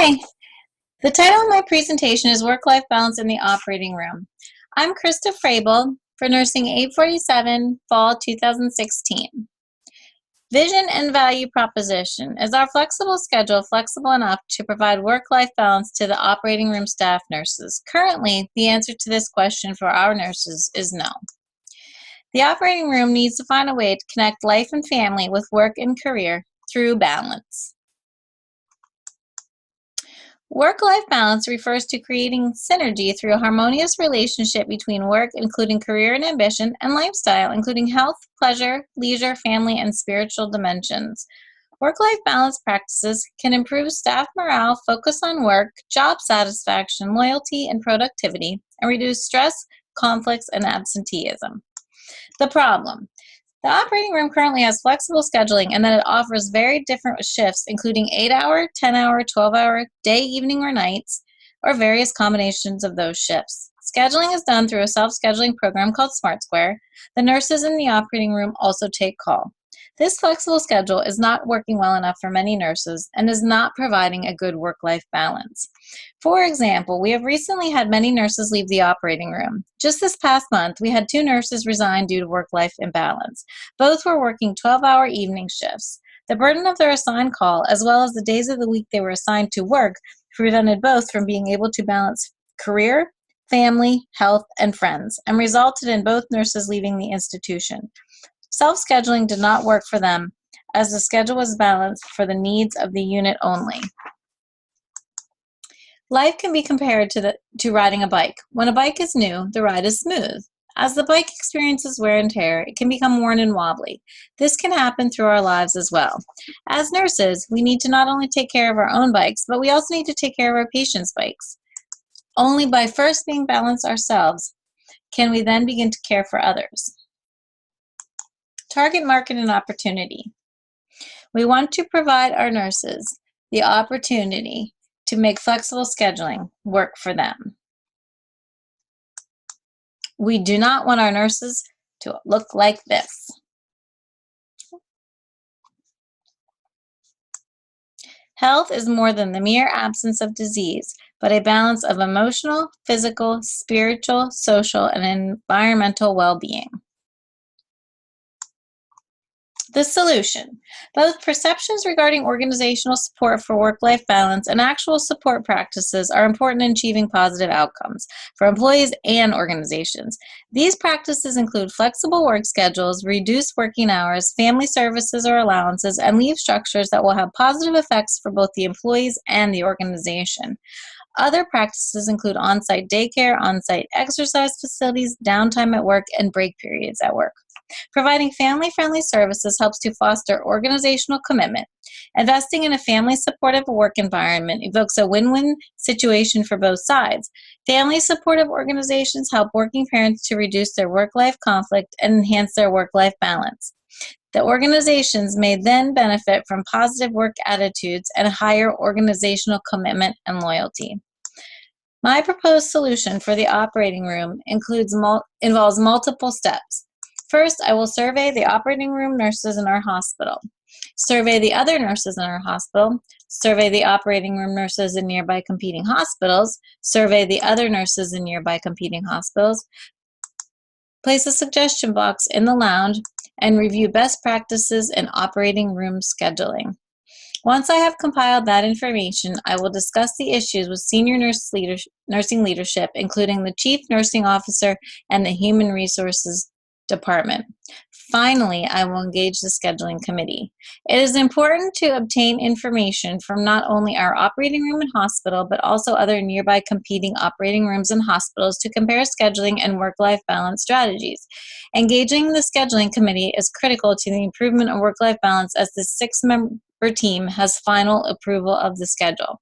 Hi, the title of my presentation is Work-Life Balance in the Operating Room. I'm Krista Frabel for Nursing 847 Fall 2016. Vision and value proposition. Is our flexible schedule flexible enough to provide work-life balance to the operating room staff nurses? Currently, the answer to this question for our nurses is no. The operating room needs to find a way to connect life and family with work and career through balance. Work-life balance refers to creating synergy through a harmonious relationship between work, including career and ambition, and lifestyle, including health, pleasure, leisure, family, and spiritual dimensions. Work-life balance practices can improve staff morale, focus on work, job satisfaction, loyalty, and productivity, and reduce stress, conflicts, and absenteeism. The problem. The operating room currently has flexible scheduling and that it offers very different shifts, including 8-hour, 10-hour, 12-hour, day, evening, or nights, or various combinations of those shifts. Scheduling is done through a self-scheduling program called Smart Square. The nurses in the operating room also take call. This flexible schedule is not working well enough for many nurses and is not providing a good work-life balance. For example, we have recently had many nurses leave the operating room. Just this past month, we had 2 nurses resign due to work-life imbalance. Both were working 12-hour evening shifts. The burden of their assigned call, as well as the days of the week they were assigned to work, prevented both from being able to balance career, family, health, and friends, and resulted in both nurses leaving the institution. Self-scheduling did not work for them, as the schedule was balanced for the needs of the unit only. Life can be compared to riding a bike. When a bike is new, the ride is smooth. As the bike experiences wear and tear, it can become worn and wobbly. This can happen through our lives as well. As nurses, we need to not only take care of our own bikes, but we also need to take care of our patients' bikes. Only by first being balanced ourselves can we then begin to care for others. Target market and opportunity. We want to provide our nurses the opportunity to make flexible scheduling work for them. We do not want our nurses to look like this. Health is more than the mere absence of disease, but a balance of emotional, physical, spiritual, social, and environmental well-being. The solution. Both perceptions regarding organizational support for work-life balance and actual support practices are important in achieving positive outcomes for employees and organizations. These practices include flexible work schedules, reduced working hours, family services or allowances, and leave structures that will have positive effects for both the employees and the organization. Other practices include on-site daycare, on-site exercise facilities, downtime at work, and break periods at work. Providing family-friendly services helps to foster organizational commitment. Investing in a family-supportive work environment evokes a win-win situation for both sides. Family-supportive organizations help working parents to reduce their work-life conflict and enhance their work-life balance. The organizations may then benefit from positive work attitudes and higher organizational commitment and loyalty. My proposed solution for the operating room involves multiple steps. First, I will survey the operating room nurses in our hospital, survey the other nurses in our hospital, survey the operating room nurses in nearby competing hospitals, survey the other nurses in nearby competing hospitals, place a suggestion box in the lounge, and review best practices in operating room scheduling. Once I have compiled that information, I will discuss the issues with senior nursing leadership, including the chief nursing officer and the human resources department. Finally, I will engage the scheduling committee. It is important to obtain information from not only our operating room and hospital, but also other nearby competing operating rooms and hospitals to compare scheduling and work-life balance strategies. Engaging the scheduling committee is critical to the improvement of work-life balance as the 6-member team has final approval of the schedule.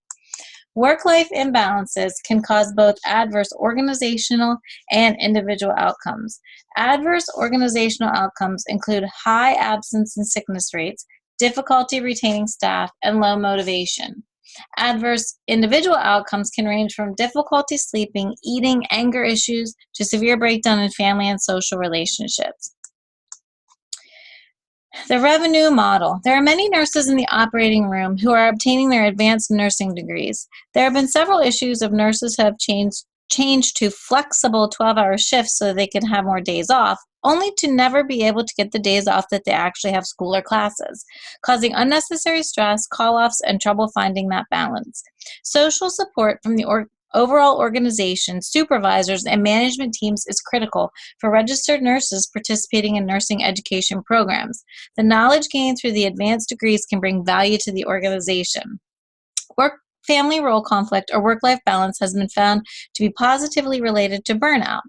Work-life imbalances can cause both adverse organizational and individual outcomes. Adverse organizational outcomes include high absence and sickness rates, difficulty retaining staff, and low motivation. Adverse individual outcomes can range from difficulty sleeping, eating, anger issues, to severe breakdown in family and social relationships. The revenue model. There are many nurses in the operating room who are obtaining their advanced nursing degrees. There have been several issues of nurses who have changed to flexible 12-hour shifts so they can have more days off, only to never be able to get the days off that they actually have school or classes, causing unnecessary stress, call-offs, and trouble finding that balance. Social support from the overall organization, supervisors, and management teams is critical for registered nurses participating in nursing education programs. The knowledge gained through the advanced degrees can bring value to the organization. Work-family role conflict or work-life balance has been found to be positively related to burnout.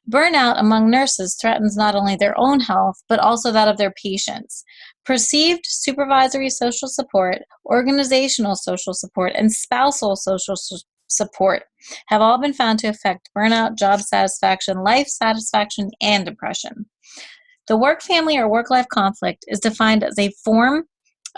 Burnout among nurses threatens not only their own health, but also that of their patients. Perceived supervisory social support, organizational social support, and spousal social support have all been found to affect burnout, job satisfaction, life satisfaction, and depression. The work-family or work-life conflict is defined as a form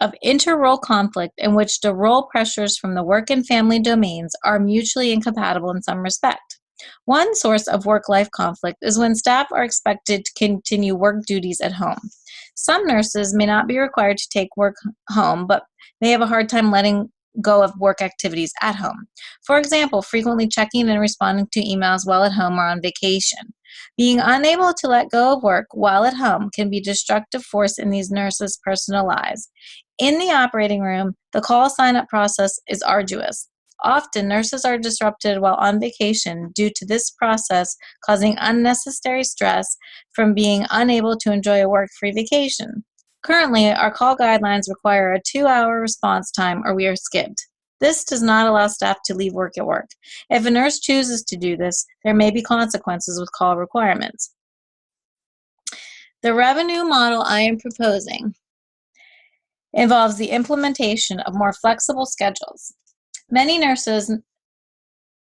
of inter-role conflict in which the role pressures from the work and family domains are mutually incompatible in some respect. One source of work-life conflict is when staff are expected to continue work duties at home. Some nurses may not be required to take work home, but may have a hard time letting go of work activities at home. For example, frequently checking and responding to emails while at home or on vacation. Being unable to let go of work while at home can be a destructive force in these nurses' personal lives. In the operating room, the call sign-up process is arduous. Often, nurses are disrupted while on vacation due to this process causing unnecessary stress from being unable to enjoy a work-free vacation. Currently, our call guidelines require a 2-hour response time or we are skipped. This does not allow staff to leave work at work. If a nurse chooses to do this, there may be consequences with call requirements. The revenue model I am proposing involves the implementation of more flexible schedules. Many nurses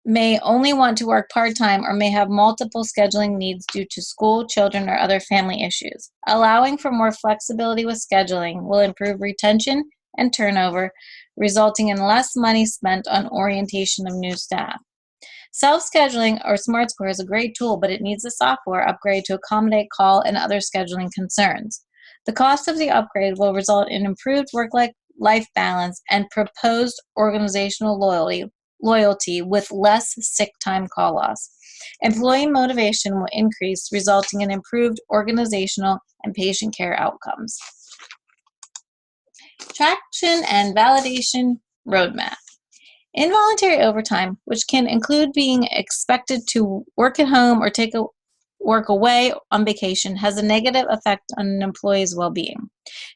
may only want to work part-time or may have multiple scheduling needs due to school, children, or other family issues. Allowing for more flexibility with scheduling will improve retention and turnover, resulting in less money spent on orientation of new staff. Self-scheduling or SmartScore is a great tool, but it needs a software upgrade to accommodate call and other scheduling concerns. The cost of the upgrade will result in improved work-life balance and proposed organizational loyalty with less sick time call loss. Employee motivation will increase, resulting in improved organizational and patient care outcomes. Traction and validation roadmap. Involuntary overtime, which can include being expected to work at home or take work away on vacation, has a negative effect on an employee's well-being.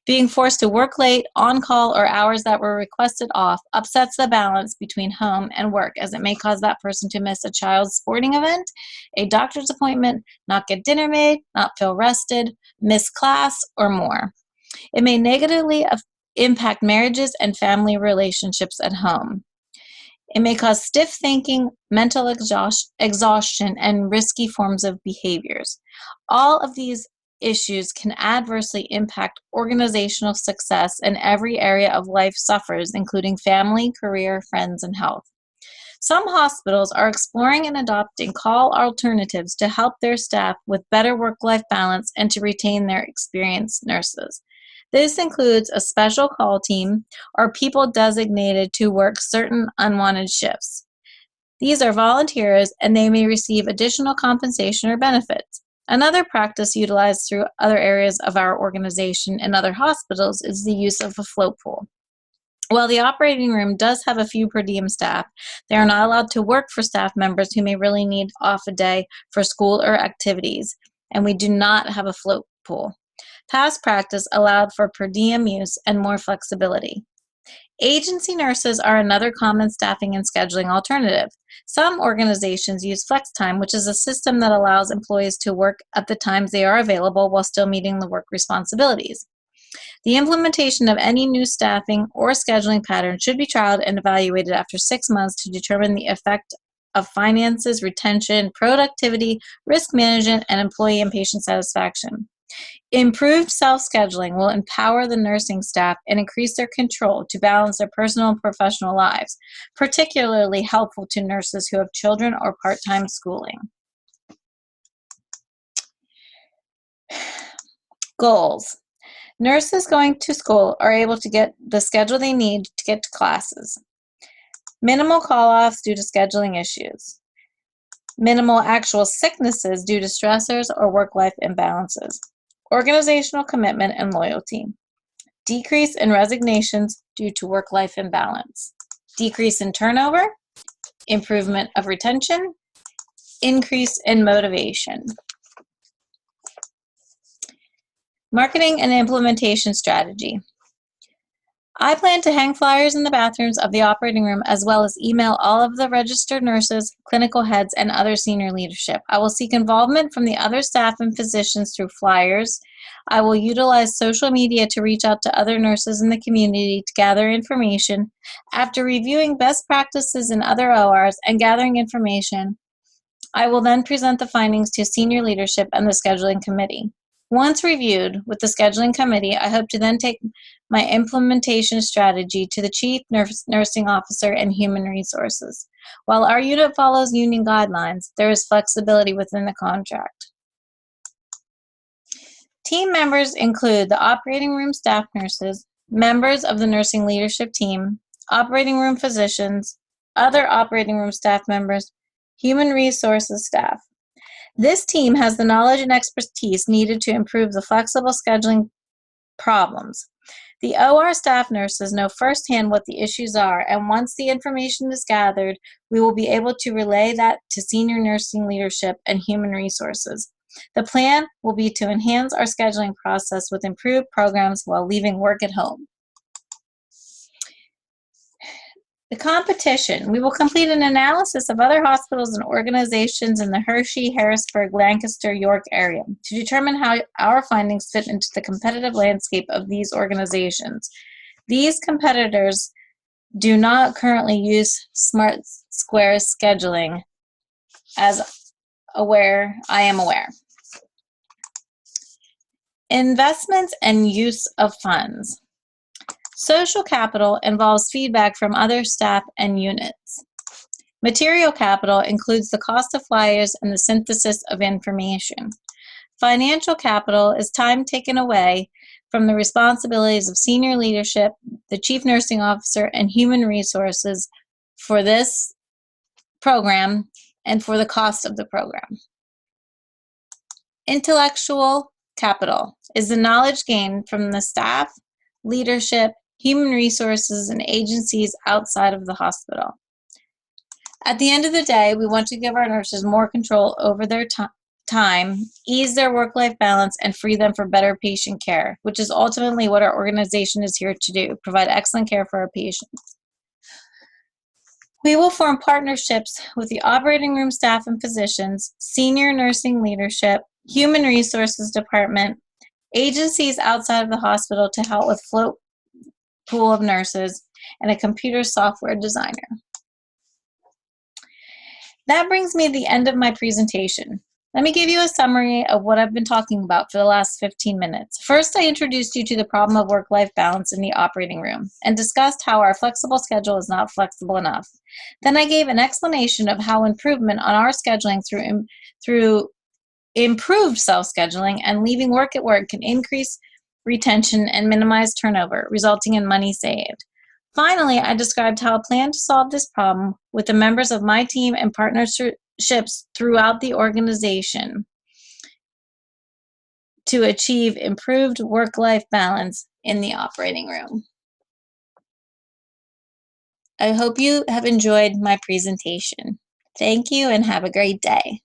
Being forced to work late, on call, or hours that were requested off upsets the balance between home and work, as it may cause that person to miss a child's sporting event, a doctor's appointment, not get dinner made, not feel rested, miss class, or more. It may negatively impact marriages and family relationships at home. It may cause stiff thinking, mental exhaustion, and risky forms of behaviors. All of these issues can adversely impact organizational success, and every area of life suffers, including family, career, friends, and health. Some hospitals are exploring and adopting call alternatives to help their staff with better work-life balance and to retain their experienced nurses. This includes a special call team or people designated to work certain unwanted shifts. These are volunteers and they may receive additional compensation or benefits. Another practice utilized through other areas of our organization and other hospitals is the use of a float pool. While the operating room does have a few per diem staff, they are not allowed to work for staff members who may really need off a day for school or activities, and we do not have a float pool. Past practice allowed for per diem use and more flexibility. Agency nurses are another common staffing and scheduling alternative. Some organizations use flex time, which is a system that allows employees to work at the times they are available while still meeting the work responsibilities. The implementation of any new staffing or scheduling pattern should be trialed and evaluated after 6 months to determine the effect of finances, retention, productivity, risk management, and employee and patient satisfaction. Improved self-scheduling will empower the nursing staff and increase their control to balance their personal and professional lives, particularly helpful to nurses who have children or part-time schooling. Goals. Nurses going to school are able to get the schedule they need to get to classes. Minimal call-offs due to scheduling issues. Minimal actual sicknesses due to stressors or work-life imbalances. Organizational commitment and loyalty. Decrease in resignations due to work-life imbalance. Decrease in turnover. Improvement of retention. Increase in motivation. Marketing and implementation strategy. I plan to hang flyers in the bathrooms of the operating room as well as email all of the registered nurses, clinical heads, and other senior leadership. I will seek involvement from the other staff and physicians through flyers. I will utilize social media to reach out to other nurses in the community to gather information. After reviewing best practices in other ORs and gathering information, I will then present the findings to senior leadership and the scheduling committee. Once reviewed with the scheduling committee, I hope to then take my implementation strategy to the chief nursing officer and human resources. While our unit follows union guidelines, there is flexibility within the contract. Team members include the operating room staff nurses, members of the nursing leadership team, operating room physicians, other operating room staff members, human resources staff. This team has the knowledge and expertise needed to improve the flexible scheduling problems. The OR staff nurses know firsthand what the issues are, and once the information is gathered, we will be able to relay that to senior nursing leadership and human resources. The plan will be to enhance our scheduling process with improved programs while leaving work at home. The competition. We will complete an analysis of other hospitals and organizations in the Hershey, Harrisburg, Lancaster, York area to determine how our findings fit into the competitive landscape of these organizations. These competitors do not currently use Smart Square scheduling, as I am aware. Investments and use of funds. Social capital involves feedback from other staff and units. Material capital includes the cost of flyers and the synthesis of information. Financial capital is time taken away from the responsibilities of senior leadership, the chief nursing officer, and human resources for this program and for the cost of the program. Intellectual capital is the knowledge gained from the staff, leadership, human resources, and agencies outside of the hospital. At the end of the day, we want to give our nurses more control over their time, ease their work-life balance, and free them for better patient care, which is ultimately what our organization is here to do, provide excellent care for our patients. We will form partnerships with the operating room staff and physicians, senior nursing leadership, human resources department, agencies outside of the hospital to help with float pool of nurses, and a computer software designer. That brings me to the end of my presentation. Let me give you a summary of what I've been talking about for the last 15 minutes. First, I introduced you to the problem of work-life balance in the operating room and discussed how our flexible schedule is not flexible enough. Then I gave an explanation of how improvement on our scheduling through improved self-scheduling and leaving work at work can increase retention and minimize turnover, resulting in money saved. Finally, I described how I plan to solve this problem with the members of my team and partnerships throughout the organization to achieve improved work-life balance in the operating room. I hope you have enjoyed my presentation. Thank you and have a great day.